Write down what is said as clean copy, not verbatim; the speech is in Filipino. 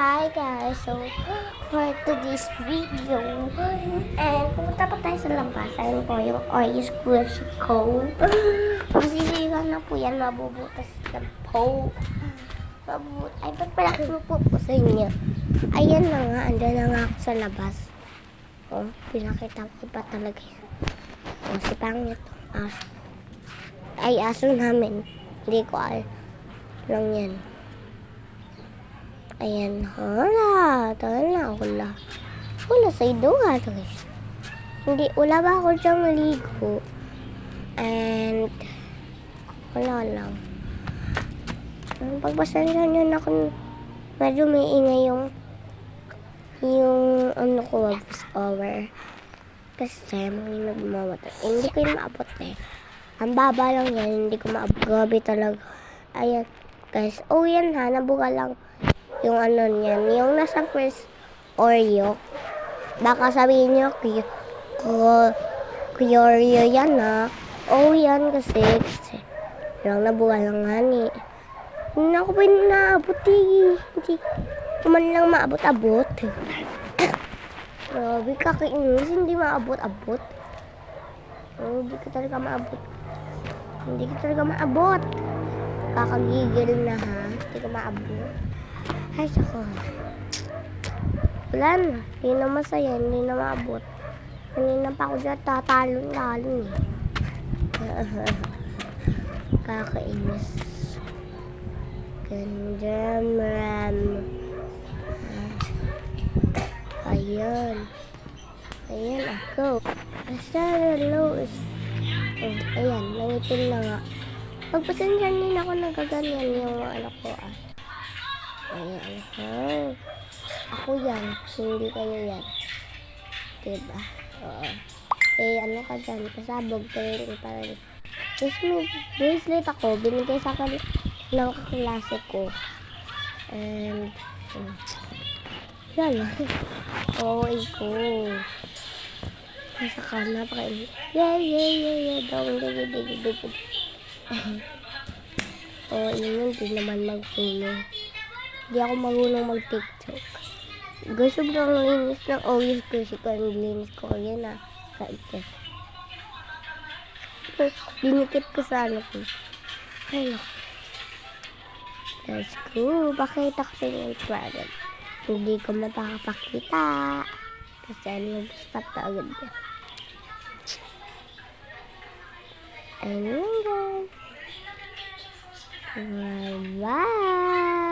Hi guys! So, for today's video, pupunta pa tayo sa labas. Ayun po yung orange squishy ko. Masisigan na po yan, mabubutas na po. Ay, ba't pala ako pupusin niya? Ayan na nga, andun na nga ako sa labas. Oh, pinakita ko pa talaga yan. Oh, si pangit. Aso. Ay, aso namin. Hindi ko lang yan. Ayan, hala, wala sa iduha, guys. Hindi, wala ba ako diyang ligo? And, wala lang. Pagpasensya nyo na kung medyo may ingay yung ano ko, voice over. Kasi, may nagmamatay. Hindi ko yung maabot eh. Ang baba lang yan, hindi ko maabot. Grabe talaga. Ayan, guys. Oh, yan ha, nabuka lang. Yung ano niyan, yung nasa first Oreo. Baka sabihin nyo, Oreo yan ha. Oh, yan kasi lang nabuka lang nga ni. Hindi ako pa naabot eh. Hindi ko man lang maabot-abot. Grabe, kakainis, hindi maabot-abot. Hindi ko talaga maabot. Hindi ko talaga maabot. Kakagigil na ha. Hindi ko maabot. Ay, sako. Wala na. Hindi na masaya. Hindi na maabot. Kanina pa ako dyan tatalon-talon eh. Kakainis. Ganda, maram. Ayan. Ayan ako. Basta low is... Oh, ayan. Nangitin na nga. Pagpasensya din ako nagaganyan yung ano ko Ayan. Ako yan. Hindi kayo yan. Diba? Oo. Ano ka dyan? Pasabog ka rin para rin. Tapos may bracelet ako. Binigay sa akin ng kaklase ko. And, yan. Okay ko. Nasa ka, napakain. Yeah. Dong. Oh, yun. Hindi naman magpuno. Hindi ako marunong mag-TikTok. Gusto ko ng linis ng Oreo squishy ko. Ang linis ko yan na. Kaikit. Dinikit ko sa ano ko. Ay, let's go. Pakita ko sa inyo yung product. Hindi ko mapakapakita. Kasi nag-stop na agad yan. Ayun guys. Bye-bye.